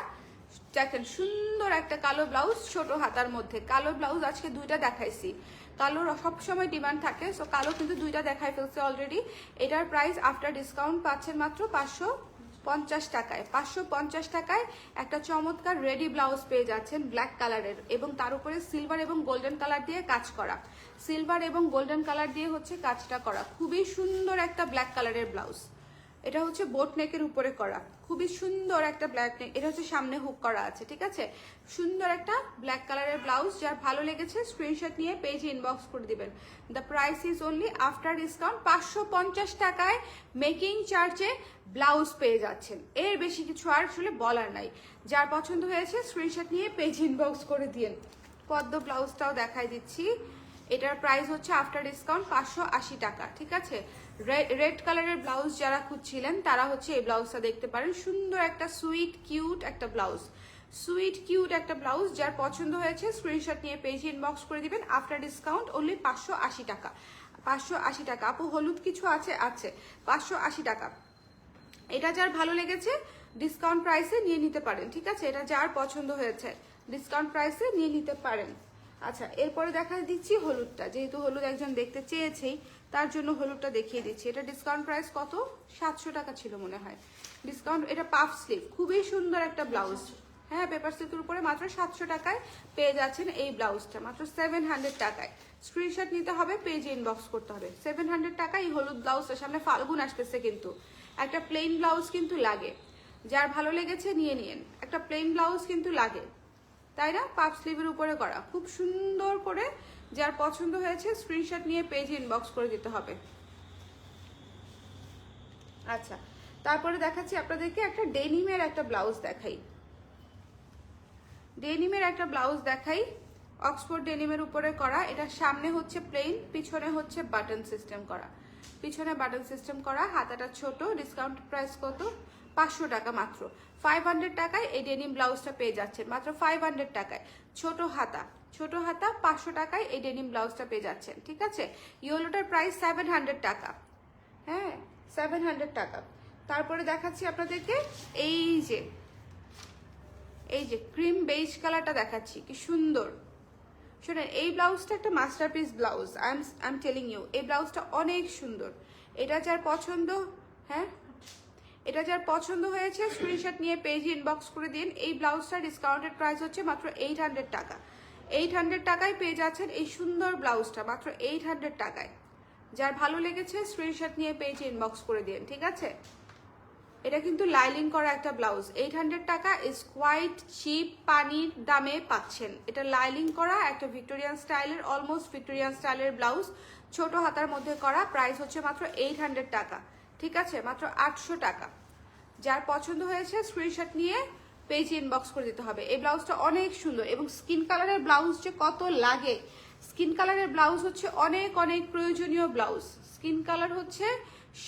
দেখেন সুন্দর একটা কালো ব্লাউজ ছোট হাতার মধ্যে। কালো ব্লাউজ আজকে দুইটা দেখাইছি, কালোর সবসময় ডিমান্ড থাকে, সো কালো কিন্তু দুইটা দেখাই ফেলছে অলরেডি। এটার প্রাইস আফটার ডিসকাউন্ট পাচ্ছেন মাত্র 550 টাকায়। 550 টাকায় একটা চমৎকার রেডি ব্লাউজ পেয়ে যাচ্ছেন ব্ল্যাক কালারের, এবং তার উপরে সিলভার এবং গোল্ডেন কালার দিয়ে কাজ করা। সিলভার এবং গোল্ডেন কালার দিয়ে হচ্ছে কাজটা করা, খুবই সুন্দর একটা ব্ল্যাক কালারের ব্লাউজ। এটা হচ্ছে বোট নেকের উপরে করা, খুবই সুন্দর একটা ব্ল্যাক নেক। এটা হচ্ছে সামনে হুক করা আছে, ঠিক আছে। সুন্দর একটা ব্ল্যাক কালারের ব্লাউজ। যার ভালো লেগেছে স্ক্রিনশট নিয়ে পেজে ইনবক্স করে দিবেন। The price is only after discount 550 টাকায় মেকিং চার্জে ব্লাউজ পেয়ে যাচ্ছেন। এর বেশি কিছু আর আসলে বলার নাই। যার পছন্দ হয়েছে স্ক্রিনশট নিয়ে পেজ ইনবক্স করে দিন। পদ্ম ব্লাউজটাও দেখাই দিচ্ছি। এটার প্রাইস হচ্ছে আফটার ডিসকাউন্ট 580 টাকা, ঠিক আছে। রেড কালারের ব্লাউজ যারা খুঁজছিলেন তারা হচ্ছে এই ব্লাউজটা দেখতে পারেন। সুন্দর একটা সুইট কিউট একটা ব্লাউজ, সুইট কিউট একটা ব্লাউজ। যার পছন্দ হয়েছে স্ক্রিনশট নিয়ে পেজে ইনবক্স করে দিবেন। আফটার ডিসকাউন্ট অনলি 580 টাকা। 580 টাকা। আপু হলুদ কিছু আছে? আছে, 580 টাকা। এটা যার ভালো লেগেছে ডিসকাউন্ট প্রাইসে নিয়ে নিতে পারেন, ঠিক আছে। এটা যার পছন্দ হয়েছে ডিসকাউন্ট প্রাইসে নিয়ে নিতে পারেন। আচ্ছা, এরপরে দেখা দিচ্ছি হলুদটা, যেহেতু হলুদ একজন দেখতে চেয়েছেই তার জন্য হলুদটা দেখিয়ে দিচ্ছি। এটা ডিসকাউন্ট প্রাইস কত? 700 টাকা ছিল মনে হয় ডিসকাউন্ট। এটা পাফ স্লিভ, খুবই সুন্দর একটা ব্লাউজ। হ্যাঁ, পেপার সিল্কের উপরে মাত্র 700 টাকায় পেয়ে যাচ্ছেন এই ব্লাউজটা, মাত্র 700 টাকায়। স্ক্রিনশট নিতে হবে, পেজে ইনবক্স করতে হবে। 700 টাকা এই হলুদ ব্লাউজটা। সামনে ফাল্গুন আসতেছে, কিন্তু একটা প্লেন ব্লাউজ কিন্তু লাগে। যার ভালো লেগেছে নিয়ে নিন। একটা প্লেন ব্লাউজ কিন্তু লাগে, তাই না? পাফ স্লিভের উপরে করা, খুব সুন্দর করে। যার পছন্দ হয়েছে স্ক্রিনশট নিয়ে পেজে ইনবক্স করে দিতে হবে। আচ্ছা, তারপরে দেখাচ্ছি আপনাদেরকে একটা ডেনিমের একটা ব্লাউজ দেখাই। ডেনিমের একটা ব্লাউজ দেখাই, অক্সফোর্ড ডেনিমের উপরে করা। এটা সামনে হচ্ছে প্লেন, পিছনে হচ্ছে বাটন সিস্টেম করা। পিছনে বাটন সিস্টেম করা, হাতাটা ছোট। ডিসকাউন্ট প্রাইস কত? 500 টাকা মাত্র। 500 টাকায় এই ডেনিম ব্লাউজটা পেয়ে যাচ্ছেন, মাত্র 500 টাকায়। ছোট হাতা, ছোট হাতা, 500 টাকায় এই ডেনিম ব্লাউজটা পেয়ে যাচ্ছেন, ঠিক আছে। ইয়েলোটার প্রাইস 700 টাকা, হ্যাঁ 700 টাকা। তারপরে দেখাচ্ছি আপনাদেরকে এই যে ক্রিম বেজ কালারটা দেখাচ্ছি, কি সুন্দর। শোনেন, এই ব্লাউজটা একটা masterpiece blouse. I am telling you, এই ব্লাউজটা অনেক সুন্দর। এটা যার পছন্দ, হ্যাঁ এটা যার পছন্দ হয়েছে স্ক্রিনশট নিয়ে পেজে ইনবক্স করে দিন। এই ব্লাউজটার ডিসকাউন্টেড প্রাইস হচ্ছে মাত্র 800 টাকা। 800 টাকায় পেয়ে যাচ্ছেন এই সুন্দর ব্লাউজটা, মাত্র 800 টাকায়। যার ভালো লেগেছে স্ক্রিনশট নিয়ে পেজে ইনবক্স করে দিন, ঠিক আছে। এটা কিন্তু লাইলিং করা একটা ব্লাউজ। 800 টাকা ইজ কোয়াইট চিপ, পানির দামে পাচ্ছেন। এটা লাইলিং করা একটা ভিক্টোরিয়ান স্টাইলের, অলমোস্ট ভিক্টোরিয়ান স্টাইলের ব্লাউজ, ছোট হাতার মধ্যে করা। প্রাইস হচ্ছে মাত্র 800 টাকা, ঠিক আছে, মাত্র 800 টাকা। যার পছন্দ হয়েছে স্ক্রিনশট নিয়ে পেজে ইনবক্স করে দিতে হবে। এই ব্লাউজটা অনেক সুন্দর, এবং স্কিন কালারের ব্লাউজ যে কত লাগে, স্কিন কালারের ব্লাউজ হচ্ছে অনেক অনেক প্রয়োজনীয় ব্লাউজ। স্কিন কালার হচ্ছে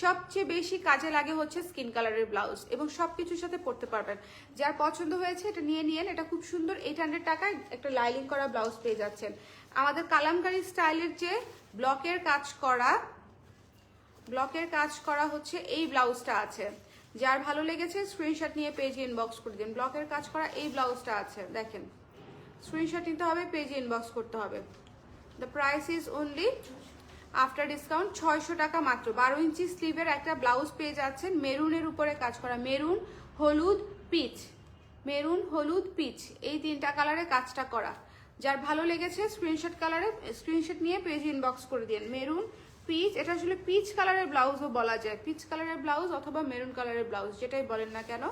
সবচেয়ে বেশি কাজে লাগে, হচ্ছে স্কিন কালারের ব্লাউজ, এবং সবকিছুর সাথে পরতে পারবেন। যার পছন্দ হয়েছে এটা নিয়ে নিন। এটা খুব সুন্দর। 800 টাকায় একটা লাইলিং করা ব্লাউজ পেয়ে যাচ্ছেন। আমাদের কালামকারী স্টাইলের যে ব্লকের কাজ করা হচ্ছে এই ব্লাউজটা আছে। যার ভালো লেগেছে স্ক্রিনশট নিয়ে পেজে ইনবক্স করে দিন। ব্লকের কাজ করা এই ব্লাউজটা আছে, দেখেন। স্ক্রিনশট নিতে হবে, পেজে ইনবক্স করতে হবে। The price is only after discount 600 টাকা মাত্র। 12 ইঞ্চি স্লিভের একটা ব্লাউজ পেয়ে যাচ্ছেন, মেরুনের উপরে কাজ করা, মেরুন হলুদ পিচ এই 3টা কালারে কাজটা করা। যার ভালো লেগেছে স্ক্রিনশট নিয়ে পেজে ইনবক্স করে দিন। মেরুন পিচ, এটা আসলে পিচ কালারের ব্লাউজও বলা যায়, পিচ কালারের ব্লাউজ অথবা মেরুন কালারের ব্লাউজ, যেটাই বলেন না কেন।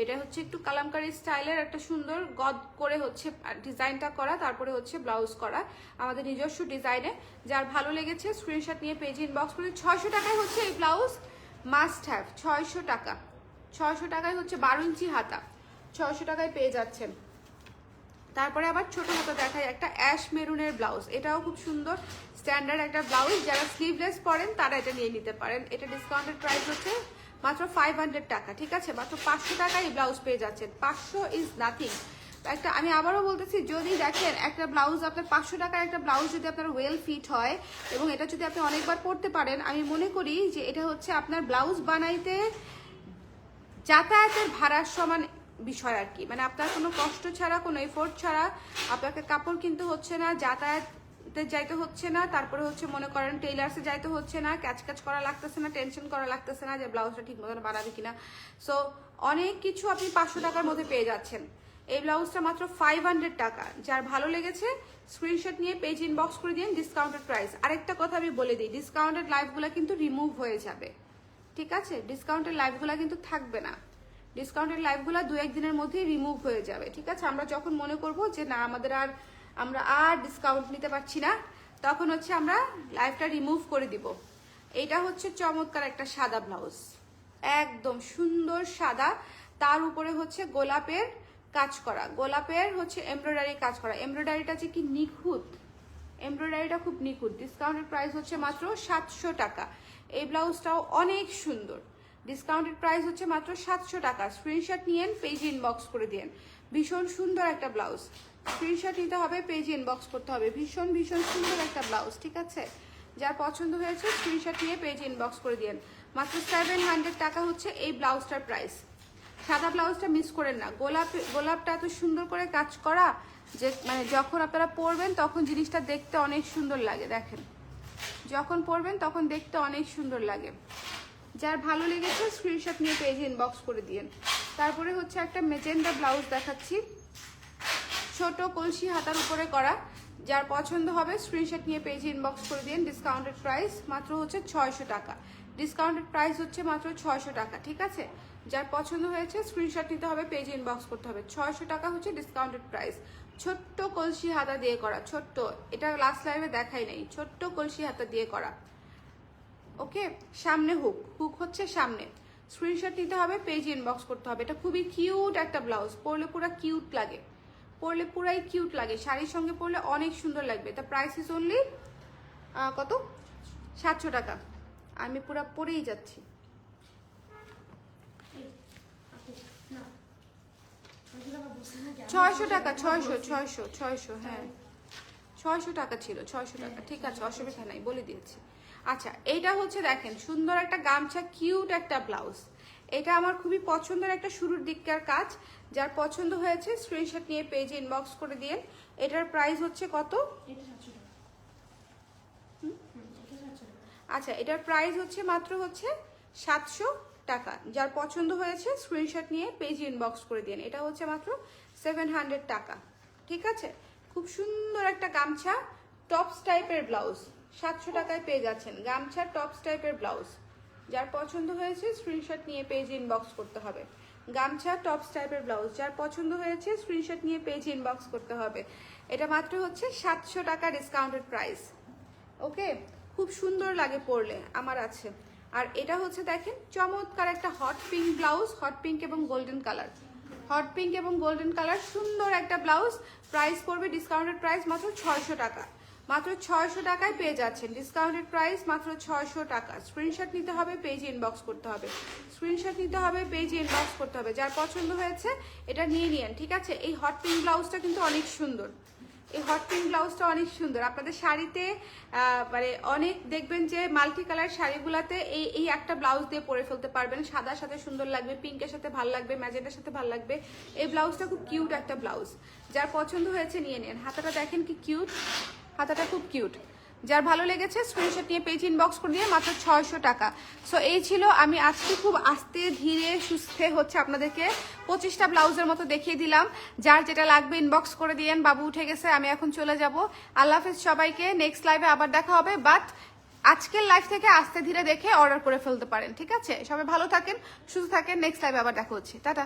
এটা হচ্ছে একটু কালামকারী স্টাইলের একটা সুন্দর গদ করে হচ্ছে ডিজাইনটা করা, তারপরে হচ্ছে ব্লাউজ করা আমাদের নিজস্ব ডিজাইনে। যার ভালো লেগেছে স্ক্রিনশট নিয়ে পেজে ইনবক্স করে। 600 টাকায় হচ্ছে এই ব্লাউজ, মাস্ট হ্যাভ। 600 টাকায় হচ্ছে 12 ইঞ্চি হাতা, 600 টাকায় পেয়ে যাচ্ছেন। তারপরে আবার ছোট হাতা দেখায় একটা অ্যাশ মেরুনের ব্লাউজ, এটাও খুব সুন্দর স্ট্যান্ডার্ড একটা ব্লাউজ। যারা স্লিভলেস পরেন তারা এটা নিয়ে নিতে পারেন। এটা ডিসকাউন্টেড প্রাইস হচ্ছে মাত্র 500 টাকা, ঠিক আছে। মাত্র 500 টাকায় এই ব্লাউজ পেয়ে যাচ্ছেন। 500 ইজ নাথিং। একটা আমি আবারও বলতেছি, যদি দেখেন একটা ব্লাউজ আপনার 500 টাকার একটা ব্লাউজ যদি আপনার ওয়েল ফিট হয় এবং এটা যদি আপনি অনেকবার পরতে পারেন, আমি মনে করি যে এটা হচ্ছে আপনার ব্লাউজ বানাইতে যাতায়াতের ভাড়ার সমান বিষয় আর কি। মানে আপনার কোনো কষ্ট ছাড়া, কোনো এফোর্ট ছাড়া আপনাকে কাপড় কিনতে হচ্ছে না, যাতায়াতে যাইতে হচ্ছে না, তারপরে হচ্ছে মনে করেন টেইলার্সে যাইতে হচ্ছে না, ক্যাচ করা লাগতেছে না, টেনশন করা লাগতেছে না যে ব্লাউজটা ঠিক মতন বানাবে কিনা। সো অনেক কিছু আপনি 500 টাকার মধ্যে পেয়ে যাচ্ছেন। এই ব্লাউজটা মাত্র 500 টাকা। যার ভালো লেগেছে স্ক্রিনশট নিয়ে পেজ ইনবক্স করে দিন, ডিসকাউন্টেড প্রাইস। আরেকটা কথা আমি বলে দিই, ডিসকাউন্টেড লাইভগুলো কিন্তু রিমুভ হয়ে যাবে, ঠিক আছে। ডিসকাউন্টেড লাইভগুলো কিন্তু থাকবে না, ডিসকাউন্টেড লাইভগুলো 2-1 দিনের মধ্যেই রিমুভ হয়ে যাবে, ঠিক আছে। আমরা যখন মনে করব যে না আমরা আর ডিসকাউন্ট নিতে পারছি না, তখন হচ্ছে আমরা লাইভটা রিমুভ করে দিব। এটা হচ্ছে চমৎকার একটা সাদা ব্লাউজ, একদম সুন্দর সাদা, তার উপরে হচ্ছে গোলাপের কাজ করা, গোলাপের হচ্ছে এমব্রয়ডারি কাজ করা। এমব্রয়ডারিটা যে কি নিখুঁত, এমব্রয়ডারিটা খুব নিখুঁত। ডিসকাউন্টেড প্রাইস হচ্ছে মাত্র 700 টাকা। এই ব্লাউজটাও অনেক সুন্দর, ডিসকাউন্টেড প্রাইস হচ্ছে মাত্র 700 টাকা। স্ক্রিনশট নিয়েন, পেজে ইনবক্স করে দিন। ভীষণ সুন্দর একটা ব্লাউজ, স্ক্রিনশট নিতে হবে, পেজে ইনবক্স করতে হবে। ভীষণ সুন্দর একটা ব্লাউজ, ঠিক আছে। যার পছন্দ হয়েছে স্ক্রিনশট নিয়ে পেজে ইনবক্স করে দিন। মাত্র 700 টাকা হচ্ছে এই ব্লাউজটার প্রাইস। সাদা ব্লাউজটা মিস করেন না, গোলাপটা এত সুন্দর করে কাজ করা যে মানে যখন আপনারা পরবেন তখন জিনিসটা দেখতে অনেক সুন্দর লাগে। দেখেন, যখন পরবেন তখন দেখতে অনেক সুন্দর লাগে। যার ভালো লেগেছে স্ক্রিনশট নিয়ে পেজে ইনবক্স করে দিন। তারপরে হচ্ছে একটা মেজেন্ডা ব্লাউজ দেখাচ্ছি, ছোট কলসি হাতার উপরে করা। যার পছন্দ হবে স্ক্রিনশট নিয়ে পেজে ইনবক্স করে দিন। ডিসকাউন্টেড প্রাইস মাত্র হচ্ছে 600 টাকা। ডিসকাউন্টেড প্রাইস হচ্ছে মাত্র 600 টাকা, ঠিক আছে। যার পছন্দ হয়েছে স্ক্রিনশট নিতে হবে, পেজে ইনবক্স করতে হবে। 600 টাকা হচ্ছে ডিসকাউন্টেড প্রাইস। ছোট্ট কলসি হাতা দিয়ে করা, ছোট্ট, এটা লাস্ট লাইভে দেখাই নেই, ছোট্ট কলসি হাতা দিয়ে করা। ওকে, সামনে হুক হচ্ছে সামনে। স্ক্রিনশট নিতে হবে, পেজ ইনবক্স করতে হবে। এটা খুবই কিউট একটা ব্লাউজ, পরলে পুরো কিউট লাগে, পরলে পুরাই কিউট লাগে, শাড়ির সঙ্গে পরলে অনেক সুন্দর লাগবে। তা প্রাইস ইজ অনলি কত? 700 টাকা। আমি পুরো পরেই যাচ্ছি। 600 টাকা, 600 হ্যাঁ 600 টাকা ছিল, 600 টাকা, ঠিক আছে, অসুবিধা নাই, বলে দিয়েছি। আচ্ছা, এইটা হচ্ছে দেখেন সুন্দর একটা গামছা, কিউট একটা ব্লাউজ। এটা আমার খুবই পছন্দের একটা শুরুর দিককার কাজ। যার পছন্দ হয়েছে স্ক্রিনশট নিয়ে পেজে ইনবক্স করে দিন। এটার প্রাইস হচ্ছে কত? আচ্ছা, এটার প্রাইস হচ্ছে মাত্র হচ্ছে 700 টাকা। যার পছন্দ হয়েছে স্ক্রিনশট নিয়ে পেজে ইনবক্স করে দিন। এটা হচ্ছে মাত্র 700 টাকা, ঠিক আছে। খুব সুন্দর একটা গামছা, টপস টাইপের ব্লাউজ, 700 টাকায় পেয়ে যাচ্ছেন গামছা টপস টাইপের ব্লাউজ। যার পছন্দ হয়েছে স্ক্রিনশট নিয়ে পেজে ইনবক্স করতে হবে। গামছা টপস টাইপের ব্লাউজ, যার পছন্দ হয়েছে স্ক্রিনশট নিয়ে পেজে ইনবক্স করতে হবে। এটা মাত্র হচ্ছে 700 টাকা ডিসকাউন্টেড প্রাইস। ওকে, খুব সুন্দর লাগে পরলে, আমার আছে। আর এটা হচ্ছে দেখেন চমৎকার একটা hot pink blouse, hot pink এবং গোল্ডেন কালার, হট পিঙ্ক এবং গোল্ডেন কালার, সুন্দর একটা ব্লাউজ। প্রাইস পড়বে ডিসকাউন্টেড প্রাইস মাত্র 600 টাকা। মাত্র 600 টাকায় পেয়ে যাচ্ছেন, ডিসকাউন্টেড প্রাইস মাত্র 600 টাকা। স্ক্রিনশট নিতে হবে, পেজে ইনবক্স করতে হবে, স্ক্রিনশট নিতে হবে, পেজে ইনবক্স করতে হবে। যার পছন্দ হয়েছে এটা নিয়ে নিন, ঠিক আছে। এই হট পিঙ্ক ব্লাউজটা কিন্তু অনেক সুন্দর, এই হট পিঙ্ক ব্লাউজটা অনেক সুন্দর। আপনাদের শাড়িতে মানে অনেক দেখবেন যে মাল্টি কালার শাড়িগুলাতে এই একটা ব্লাউজ দিয়ে পরে ফেলতে পারবেন, সাদার সাথে সুন্দর লাগবে, পিঙ্কের সাথে ভালো লাগবে, ম্যাজেন্টার সাথে ভালো লাগবে। এই ব্লাউজটা খুব কিউট একটা ব্লাউজ, যার পছন্দ হয়েছে নিয়ে নেন। হাতাটা দেখেন কি কিউট, হাতাটা খুব কিউট। যার ভালো লেগেছে স্ক্রিনশট নিয়ে পেজ ইনবক্স করে দিয়ে মাত্র 600 টাকা। সো এই ছিল, আমি আজকে খুব আস্তে ধীরে সুস্থে হচ্ছে আপনাদেরকে 25টা ব্লাউজের মতো দেখিয়ে দিলাম। যার যেটা লাগবে ইনবক্স করে দিয়েন। বাবু উঠে গেছে, আমি এখন চলে যাব। আল্লাহ হাফেজ সবাইকে, নেক্সট লাইভে আবার দেখা হবে। বাট আজকের লাইভ থেকে আস্তে ধীরে দেখে অর্ডার করে ফেলতে পারেন, ঠিক আছে? সবাই ভালো থাকেন, সুস্থ থাকেন, নেক্সট লাইভে আবার দেখা হচ্ছে, টাটা।